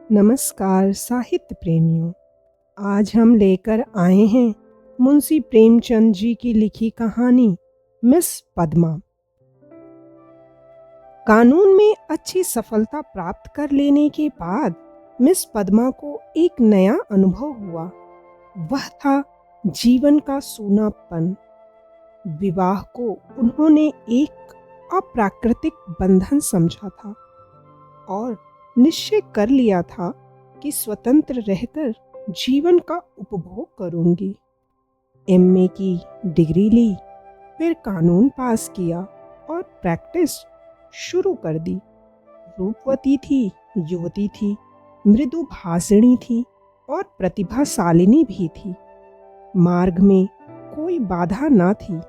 नमस्कार साहित्य प्रेमियों। आज हम लेकर आए हैं मुंशी प्रेमचंद जी की लिखी कहानी मिस पद्मा। कानून में अच्छी सफलता प्राप्त कर लेने के बाद मिस पद्मा को एक नया अनुभव हुआ। वह था जीवन का सूनापन। विवाह को उन्होंने एक अप्राकृतिक बंधन समझा था और निश्चय कर लिया था कि स्वतंत्र रहकर जीवन का उपभोग करूंगी। एमए की डिग्री ली, फिर कानून पास किया और प्रैक्टिस शुरू कर दी। रूपवती थी, युवती थी, मृदु भाषिणी थी और प्रतिभाशालिनी भी थी। मार्ग में कोई बाधा न थी।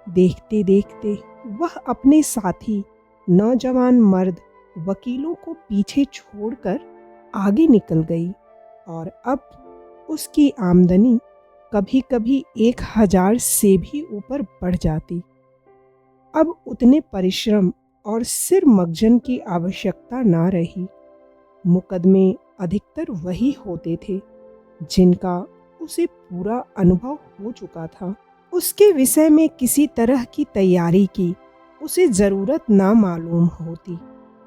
देखते देखते वह अपने साथी नौजवान मर्द वकीलों को पीछे छोड़कर आगे निकल गई और अब उसकी आमदनी कभी कभी 1000 से भी ऊपर बढ़ जाती। अब उतने परिश्रम और सिर मगजन की आवश्यकता ना रही। मुकदमे अधिकतर वही होते थे जिनका उसे पूरा अनुभव हो चुका था। उसके विषय में किसी तरह की तैयारी की उसे जरूरत ना मालूम होती।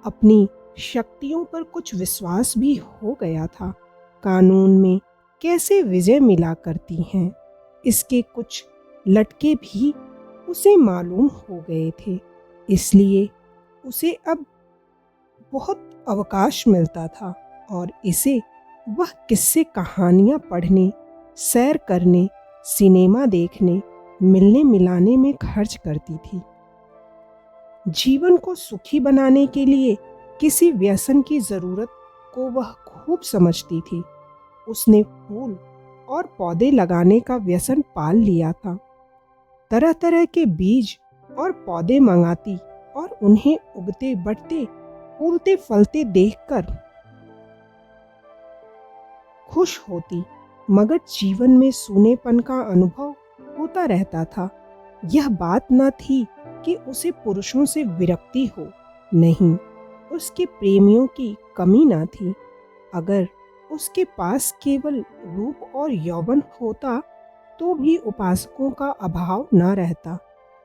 अपनी शक्तियों पर कुछ विश्वास भी हो गया था। कानून में कैसे विजय मिला करती हैं, इसके कुछ लटके भी उसे मालूम हो गए थे। इसलिए उसे अब बहुत अवकाश मिलता था और इसे वह किस्से कहानियाँ पढ़ने, सैर करने, सिनेमा देखने, मिलने मिलाने में खर्च करती थी। जीवन को सुखी बनाने के लिए किसी व्यसन की जरूरत को वह खूब समझती थी। उसने फूल और पौधे लगाने का व्यसन पाल लिया था। तरह तरह के बीज और पौधे मंगाती और उन्हें उगते बढ़ते फूलते फलते देखकर खुश होती, मगर जीवन में सूनेपन का अनुभव होता रहता था। यह बात न थी कि उसे पुरुषों से विरक्ति हो, नहीं, उसके प्रेमियों की कमी न थी। अगर उसके पास केवल रूप और यौवन होता तो भी उपासकों का अभाव न रहता,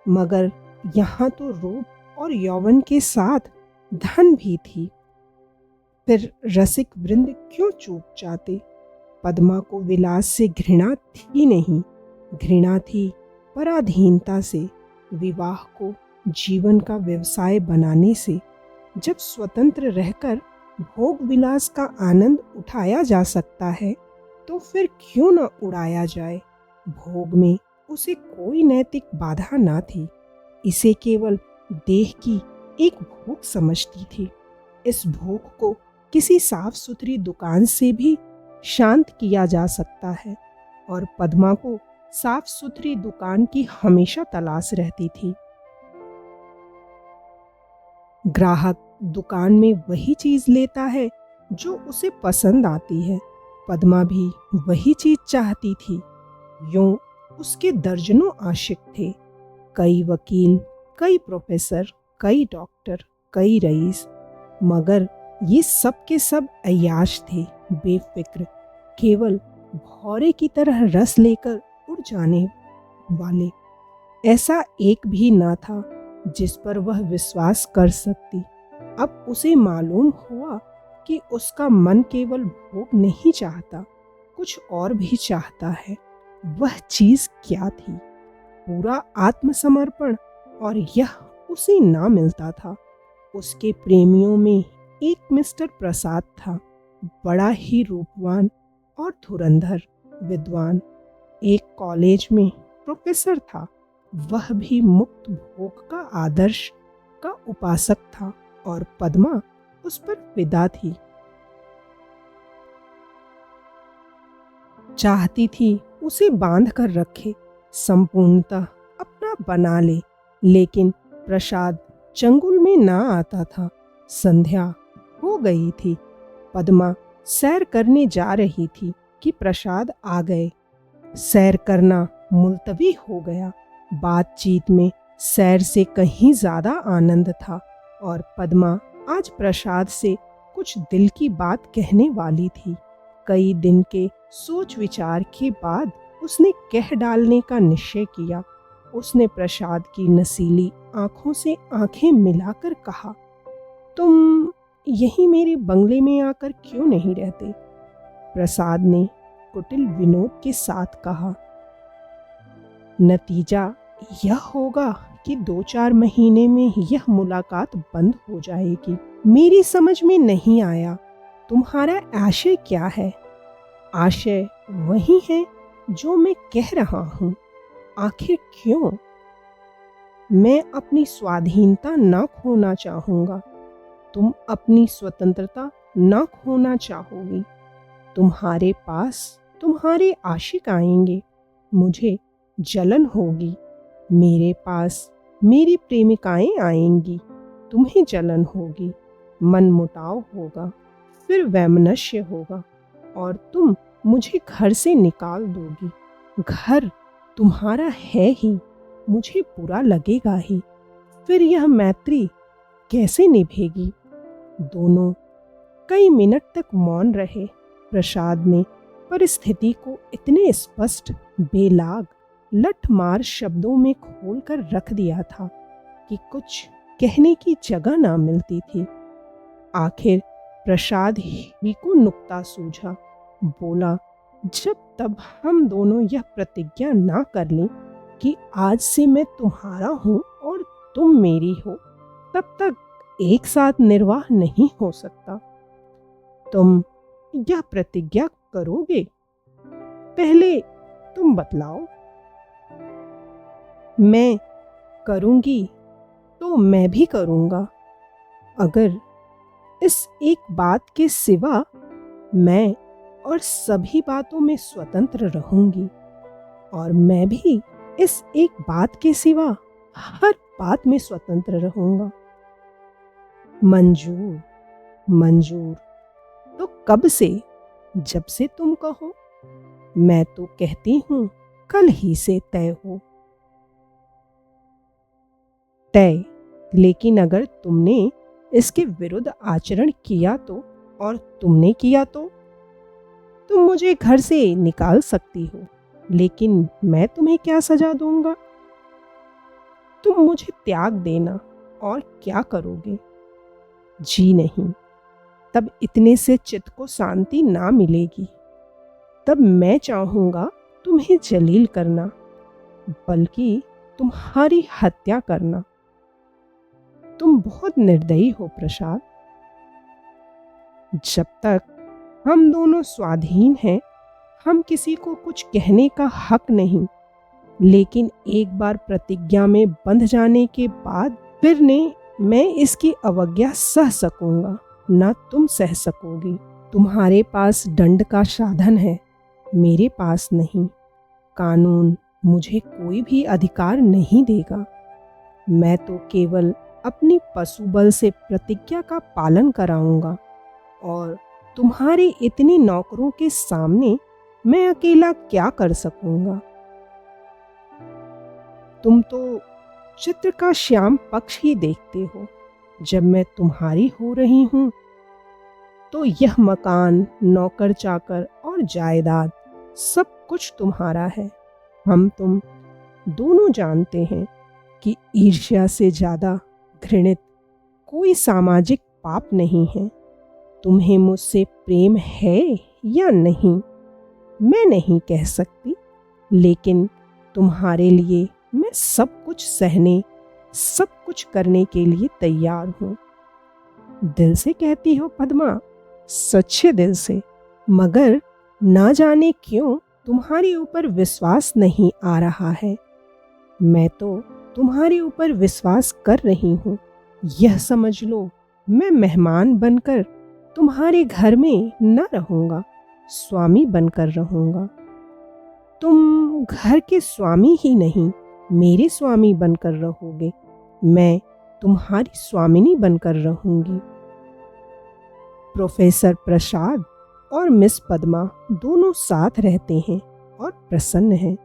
मगर यहाँ तो रूप और यौवन के साथ धन भी थी। फिर रसिक वृंद क्यों चूक जाते? पद्मा को विलास से घृणा थी नहीं, घृणा थी पराधीनता से, विवाह को जीवन का व्यवसाय बनाने से। जब स्वतंत्र रहकर भोग विलास का आनंद उठाया जा सकता है तो फिर क्यों न उड़ाया जाए। भोग में उसे कोई नैतिक बाधा ना थी। इसे केवल देह की एक भूख समझती थी। इस भूख को किसी साफ सुथरी दुकान से भी शांत किया जा सकता है और पद्मा को साफ सुथरी दुकान की हमेशा तलाश रहती थी। ग्राहक दुकान में वही चीज लेता है जो उसे पसंद आती है। पद्मा भी वही चीज चाहती थी। यूं उसके दर्जनों आशिक थे, कई वकील, कई प्रोफेसर, कई डॉक्टर, कई रईस, मगर ये सब के सब अय्याश थे, बेफिक्र, केवल भौरे की तरह रस लेकर उड़ जाने वाले। ऐसा एक भी ना था जिस पर वह विश्वास कर सकती। अब उसे मालूम हुआ कि उसका मन केवल भोग नहीं चाहता, कुछ और भी चाहता है। वह चीज क्या थी? पूरा आत्मसमर्पण, और यह उसे ना मिलता था। उसके प्रेमियों में एक मिस्टर प्रसाद था, बड़ा ही रूपवान और धुरंधर विद्वान, एक कॉलेज में प्रोफेसर था। वह भी मुक्त भोग का आदर्श का उपासक था और पद्मा उस पर फिदा थी। चाहती थी उसे बांध कर रखे, संपूर्णतः अपना बना ले, लेकिन प्रसाद चंगुल में ना आता था। संध्या हो गई थी। पद्मा सैर करने जा रही थी कि प्रसाद आ गए। सैर करना मुलतवी हो गया। बातचीत में सैर से कहीं ज्यादा आनंद था और पद्मा आज प्रसाद से कुछ दिल की बात कहने वाली थी। कई दिन के सोच विचार के बाद उसने कह डालने का निश्चय किया। उसने प्रसाद की नसीली आंखों से आंखें मिलाकर कहा, तुम यहीं मेरे बंगले में आकर क्यों नहीं रहते? प्रसाद ने कुटिल विनोद के साथ कहा, नतीजा यह होगा कि 2-4 महीने में यह मुलाकात बंद हो जाएगी। मेरी समझ में नहीं आया तुम्हारा आशय क्या है? आशय वही है जो मैं कह रहा हूँ। आखिर क्यों? मैं अपनी स्वाधीनता न खोना चाहूँगा, तुम अपनी स्वतंत्रता न खोना चाहोगी। तुम्हारे पास तुम्हारे आशिक आएंगे, मुझे जलन होगी। मेरे पास मेरी प्रेमिकाएं आएंगी, तुम्हें जलन होगी। मनमुटाव होगा, फिर वैमनस्य होगा और तुम मुझे घर से निकाल दोगी। घर तुम्हारा है ही, मुझे बुरा लगेगा ही। फिर यह मैत्री कैसे निभेगी? दोनों कई मिनट तक मौन रहे। प्रसाद ने परिस्थिति को इतने स्पष्ट, बेलाग, लठमार शब्दों में खोलकर रख दिया था कि कुछ कहने की जगह ना मिलती थी। आखिर प्रसाद ही को नुक्ता सूझा। बोला, जब तब हम दोनों यह प्रतिज्ञा ना कर लें कि आज से मैं तुम्हारा हूँ और तुम मेरी हो, तब तक एक साथ निर्वाह नहीं हो सकता। तुम यह प्रतिज्ञा करोगे? पहले तुम बतलाओ। मैं करूँगी तो मैं भी करूँगा, अगर इस एक बात के सिवा मैं और सभी बातों में स्वतंत्र रहूंगी, और मैं भी इस एक बात के सिवा हर बात में स्वतंत्र रहूंगा। मंजूर? मंजूर तो कब से? जब से तुम कहो। मैं तो कहती हूं कल ही से तय हो। तय? लेकिन अगर तुमने इसके विरुद्ध आचरण किया तो, और तुमने किया तो तुम मुझे घर से निकाल सकती हो, लेकिन मैं तुम्हें क्या सजा दूंगा? तुम मुझे त्याग देना, और क्या करोगे? जी नहीं, तब इतने से चित्त को शांति ना मिलेगी। तब मैं चाहूंगा तुम्हें जलील करना, बल्कि तुम्हारी हत्या करना। तुम बहुत निर्दयी हो प्रसाद। जब तक हम दोनों स्वाधीन हैं, हम किसी को कुछ कहने का हक नहीं, लेकिन एक बार प्रतिज्ञा में बंध जाने के बाद फिर ने मैं इसकी अवज्ञा सह सकूंगा, ना तुम सह सकोगी। तुम्हारे पास दंड का साधन है, मेरे पास नहीं। कानून मुझे कोई भी अधिकार नहीं देगा। मैं तो केवल अपनी पशुबल से प्रतिज्ञा का पालन कराऊंगा, और तुम्हारे इतने नौकरों के सामने मैं अकेला क्या कर सकूंगा? तुम तो चित्र का श्याम पक्ष ही देखते हो। जब मैं तुम्हारी हो रही हूं, तो यह मकान, नौकर चाकर और जायदाद सब कुछ तुम्हारा है। हम तुम दोनों जानते हैं कि ईर्ष्या से ज्यादा घृणित कोई सामाजिक पाप नहीं है। तुम्हें मुझसे प्रेम है या नहीं, मैं नहीं कह सकती, लेकिन तुम्हारे लिए मैं सब कुछ सहने, सब कुछ करने के लिए तैयार हूँ। दिल से कहती हो पद्मा, सच्चे दिल से। मगर ना जाने क्यों तुम्हारे ऊपर विश्वास नहीं आ रहा है। मैं तो तुम्हारे ऊपर विश्वास कर रही हूँ। यह समझ लो, मैं मेहमान बनकर तुम्हारे घर में न रहूंगा, स्वामी बनकर रहूंगा। तुम घर के स्वामी ही नहीं, मेरे स्वामी बनकर रहोगे। मैं तुम्हारी स्वामिनी बनकर रहूंगी। प्रोफेसर प्रसाद और मिस पद्मा दोनों साथ रहते हैं और प्रसन्न हैं।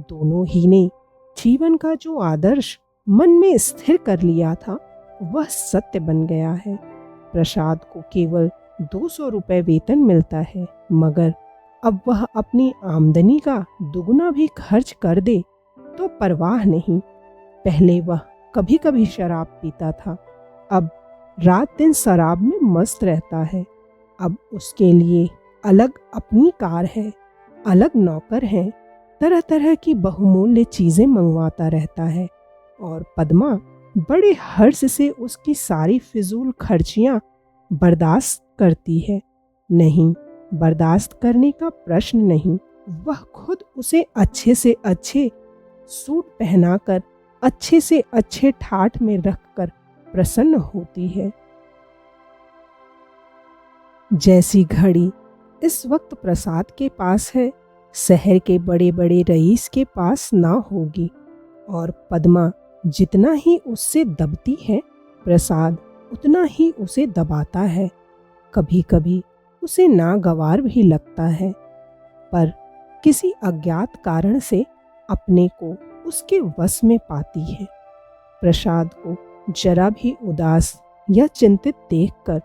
दोनों ही ने जीवन का जो आदर्श मन में स्थिर कर लिया था, वह सत्य बन गया है। प्रसाद को केवल 200 रुपये वेतन मिलता है, मगर अब वह अपनी आमदनी का दुगना भी खर्च कर दे तो परवाह नहीं। पहले वह कभी कभी शराब पीता था, अब रात दिन शराब में मस्त रहता है। अब उसके लिए अलग अपनी कार है, अलग नौकर हैं, तरह तरह की बहुमूल्य चीज़ें मंगवाता रहता है और पद्मा बड़े हर्ष से उसकी सारी फिजूल खर्चियाँ बर्दाश्त करती है। नहीं, बर्दाश्त करने का प्रश्न नहीं, वह खुद उसे अच्छे से अच्छे सूट पहनाकर अच्छे से अच्छे ठाठ में रखकर प्रसन्न होती है। जैसी घड़ी इस वक्त प्रसाद के पास है, शहर के बड़े बड़े रईस के पास ना होगी। और पद्मा जितना ही उससे दबती है, प्रसाद उतना ही उसे दबाता है। कभी कभी उसे नागवार भी लगता है, पर किसी अज्ञात कारण से अपने को उसके वश में पाती है। प्रसाद को जरा भी उदास या चिंतित देखकर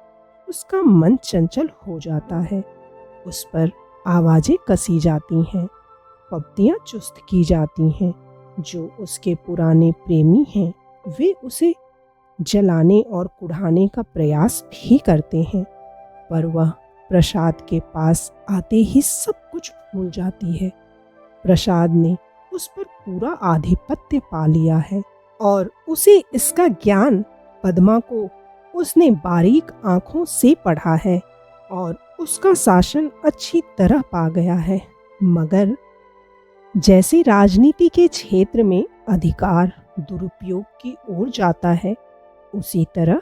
उसका मन चंचल हो जाता है। उस पर आवाजें कसी जाती हैं, पत्तियां चुस्त की जाती हैं। जो उसके पुराने प्रेमी हैं वे उसे जलाने और कुढ़ाने का प्रयास भी करते हैं, पर वह प्रसाद के पास आते ही सब कुछ भूल जाती है। प्रसाद ने उस पर पूरा आधिपत्य पा लिया है और उसे इसका ज्ञान पद्मा को उसने बारीक आंखों से पढ़ा है और उसका शासन अच्छी तरह पा गया है। मगर जैसे राजनीति के क्षेत्र में अधिकार दुरुपयोग की ओर जाता है, उसी तरह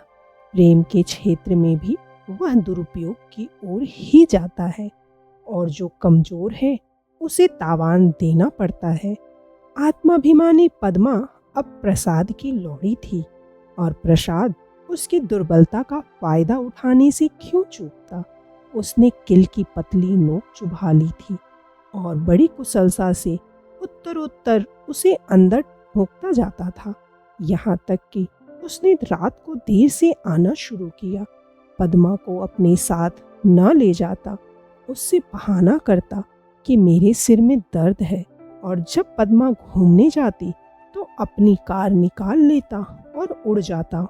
प्रेम के क्षेत्र में भी वह दुरुपयोग की ओर ही जाता है और जो कमजोर है उसे तावान देना पड़ता है। आत्माभिमानी पद्मा अब प्रसाद की लौड़ी थी और प्रसाद उसकी दुर्बलता का फायदा उठाने से क्यों चूकता। उसने किल की पतली नोक चुभा ली थी और बड़ी कुशलता से उत्तरोत्तर उसे अंदर ठोंकता जाता था, यहाँ तक कि उसने रात को देर से आना शुरू किया। पद्मा को अपने साथ न ले जाता, उससे बहाना करता कि मेरे सिर में दर्द है, और जब पद्मा घूमने जाती तो अपनी कार निकाल लेता और उड़ जाता।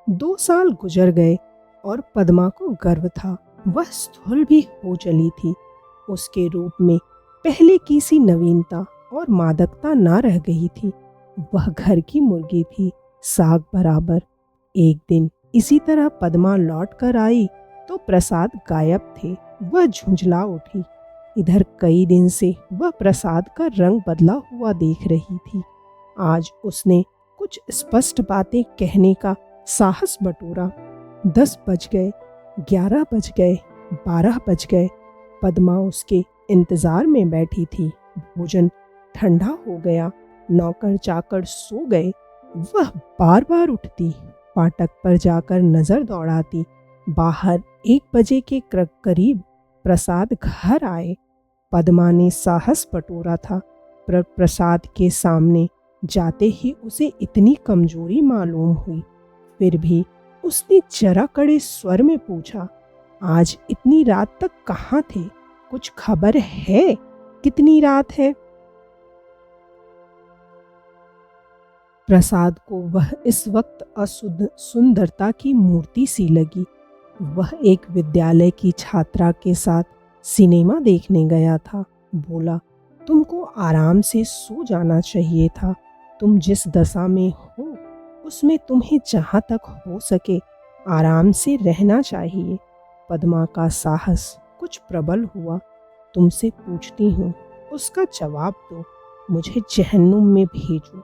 2 साल गुजर गए और पद्मा को गर्व था, वह स्थूल भी हो चली थी। उसके रूप में पहले की सी नवीनता और मादकता ना रह गई थी। वह घर की मुर्गी थी, साग बराबर। एक दिन इसी तरह पद्मा लौट कर आई तो प्रसाद गायब थे। वह झुंझला उठी। इधर कई दिन से वह प्रसाद का रंग बदला हुआ देख रही थी। आज उसने कुछ स्पष्ट बातें कहने का साहस बटोरा। 10 बज गए, 11 बज गए, 12 बज गए। पद्मा उसके इंतजार में बैठी थी। भोजन ठंडा हो गया, नौकर चाकर सो गए। वह बार बार उठती, फाटक पर जाकर नजर दौड़ाती। बाहर 1 बजे के करीब प्रसाद घर आए। पद्मा ने साहस बटोरा था, पर प्रसाद के सामने जाते ही उसे इतनी कमजोरी मालूम हुई। फिर भी उसने जरा कड़े स्वर में पूछा, आज इतनी रात तक कहाँ थे? कुछ खबर है कितनी रात है? प्रसाद को वह इस वक्त अशुद्ध सुंदरता की मूर्ति सी लगी। वह एक विद्यालय की छात्रा के साथ सिनेमा देखने गया था। बोला, तुमको आराम से सो जाना चाहिए था। तुम जिस दशा में हो उसमें तुम्हें जहाँ तक हो सके आराम से रहना चाहिए। पद्मा का साहस कुछ प्रबल हुआ। तुमसे पूछती हूँ, उसका जवाब दो। मुझे जहन्नुम में भेजो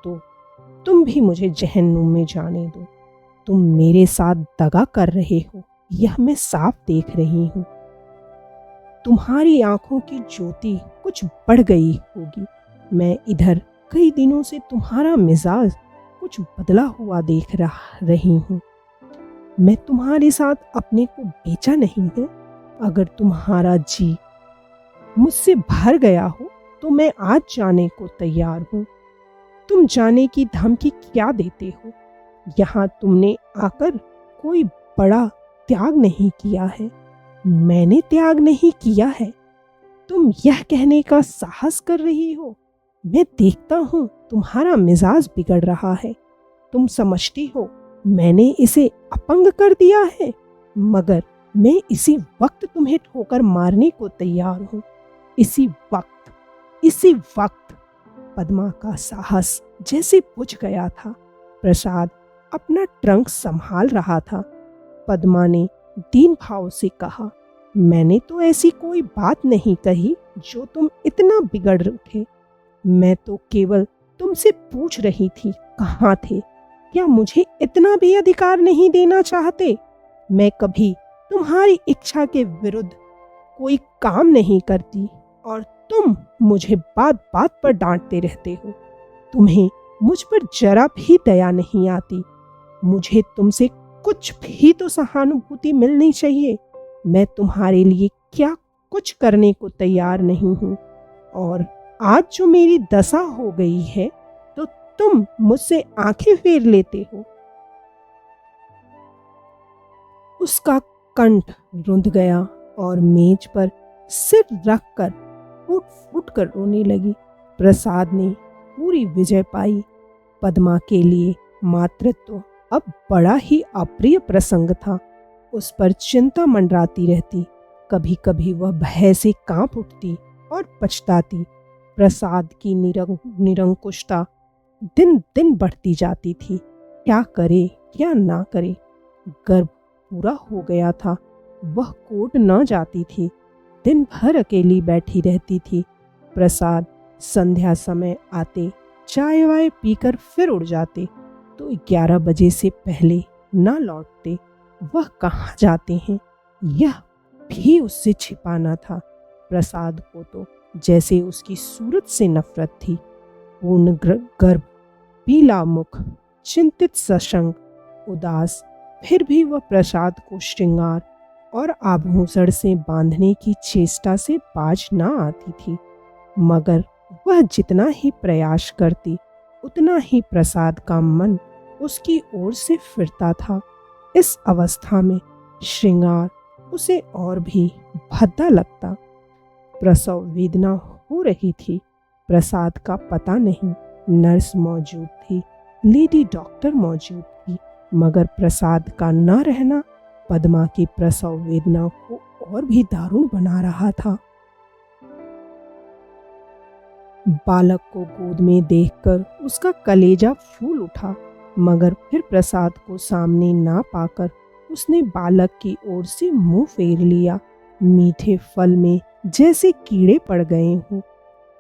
तो तुम भी मुझे जहन्नुम में जाने दो। तुम मेरे साथ दगा कर रहे हो, यह मैं साफ देख रही हूँ। तुम्हारी आंखों की ज्योति कुछ बढ़ गई होगी। मैं इधर कई दिनों से तुम्हारा मिजाज कुछ बदला हुआ देख रही हूँ। मैं तुम्हारे साथ अपने को बेचा नहीं है। अगर तुम्हारा जी मुझसे भर गया हो तो मैं आज जाने को तैयार हूँ। तुम जाने की धमकी क्या देते हो? यहाँ तुमने आकर कोई बड़ा त्याग नहीं किया है। मैंने त्याग नहीं किया है। तुम यह कहने का साहस कर रही हो? मैं देखता हूँ तुम्हारा मिजाज बिगड़ रहा है। तुम समझती हो मैंने इसे अपंग कर दिया है, मगर मैं इसी वक्त तुम्हें ठोकर मारने को तैयार हूँ। इसी वक्त, इसी वक्त। पद्मा का साहस जैसे बुझ गया था। प्रसाद अपना ट्रंक संभाल रहा था। पद्मा ने दीन भाव से कहा, मैंने तो ऐसी कोई बात नहीं कही जो तुम इतना बिगड़ उठे। मैं तो केवल तुमसे पूछ रही थी कहाँ थे। क्या मुझे इतना भी अधिकार नहीं देना चाहते? मैं कभी तुम्हारी इच्छा के विरुद्ध कोई काम नहीं करती और तुम मुझे बात बात पर डांटते रहते हो। तुम्हें मुझ पर जरा भी दया नहीं आती। मुझे तुमसे कुछ भी तो सहानुभूति मिलनी चाहिए। मैं तुम्हारे लिए क्या कुछ करने को तैयार नहीं हूँ, और आज जो मेरी दशा हो गई है तो तुम मुझसे आंखें फेर लेते हो। उसका कंठ रुंध गया और मेज पर सिर रखकर फूट फूट कर रोने लगी। प्रसाद ने पूरी विजय पाई। पद्मा के लिए मातृत्व अब बड़ा ही अप्रिय प्रसंग था। उस पर चिंता मंडराती रहती। कभी कभी वह भय से कांप उठती और पछताती। प्रसाद की निरंकुशता दिन दिन बढ़ती जाती थी। क्या करे क्या ना करे। गर्भ पूरा हो गया था। वह कोर्ट न जाती थी। दिन भर अकेली बैठी रहती थी। प्रसाद संध्या समय आते, चाय वाय पीकर फिर उड़ जाते, तो 11 बजे से पहले न लौटते। वह कहाँ जाते हैं, यह भी उससे छिपाना था। प्रसाद को तो जैसे उसकी सूरत से नफरत थी। पूर्ण गर्भ, पीला मुख, चिंतित सशंक, उदास, फिर भी वह प्रसाद को श्रृंगार और आभूषण से बांधने की चेष्टा से बाज न आती थी। मगर वह जितना ही प्रयास करती, उतना ही प्रसाद का मन उसकी ओर से फिरता था। इस अवस्था में श्रृंगार उसे और भी भद्दा लगता। प्रसव वेदना हो रही थी। प्रसाद का पता नहीं। नर्स मौजूद थी, लेडी डॉक्टर मौजूद थी, मगर प्रसाद का न रहना पद्मा की प्रसव वेदना को और भी दारुण बना रहा था। बालक को गोद में देखकर उसका कलेजा फूल उठा, मगर फिर प्रसाद को सामने ना पाकर उसने बालक की ओर से मुंह फेर लिया। मीठे फल में जैसे कीड़े पड़ गए हों।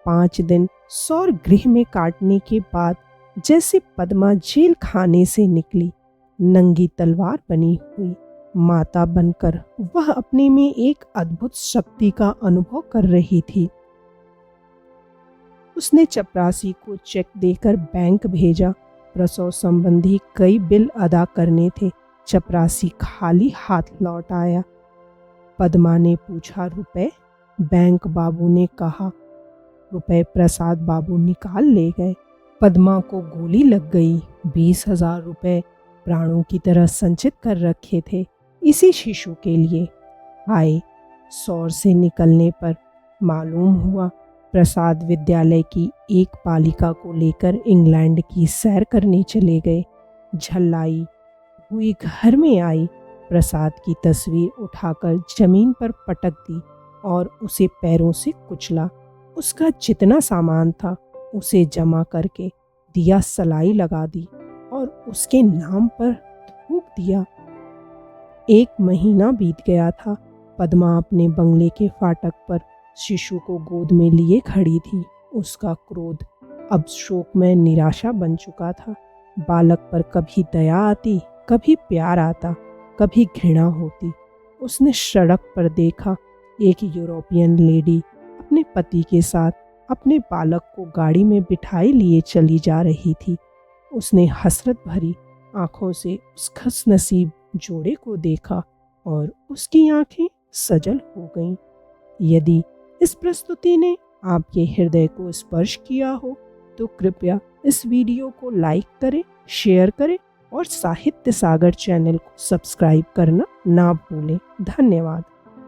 5 दिन सौर गृह में काटने के बाद जैसे पद्मा जेल खाने से निकली, नंगी तलवार बनी हुई माता बनकर वह अपने में एक अद्भुत शक्ति का अनुभव कर रही थी। उसने चपरासी को चेक देकर बैंक भेजा। प्रसव संबंधी कई बिल अदा करने थे। चपरासी खाली हाथ लौट आया। पद्मा ने पूछा, रुपए? बैंक बाबू ने कहा, रुपए प्रसाद बाबू निकाल ले गए। पद्मा को गोली लग गई। 20,000 रुपए प्राणों की तरह संचित कर रखे थे इसी शिशु के लिए। आए सौर से निकलने पर मालूम हुआ प्रसाद विद्यालय की एक बालिका को लेकर इंग्लैंड की सैर करने चले गए। झल्लाई हुई घर में आई। प्रसाद की तस्वीर उठाकर जमीन पर पटक दी और उसे पैरों से कुचला। उसका जितना सामान था उसे जमा करके दिया सलाई लगा दी और उसके नाम पर थूक दिया। 1 महीना बीत गया था। पद्मा अपने बंगले के फाटक पर शिशु को गोद में लिए खड़ी थी। उसका क्रोध अब शोक में निराशा बन चुका था। बालक पर कभी दया आती, कभी प्यार आता, कभी घृणा होती। उसने सड़क पर देखा एक यूरोपियन लेडी अपने पति के साथ अपने बालक को गाड़ी में बिठाए लिए चली जा रही थी। उसने हसरत भरी आंखों से उस खुशनसीब जोड़े को देखा और उसकी आंखें सजल हो गईं। यदि इस प्रस्तुति ने आपके हृदय को स्पर्श किया हो तो कृपया इस वीडियो को लाइक करें, शेयर करें और साहित्य सागर चैनल को सब्सक्राइब करना ना भूलें। धन्यवाद।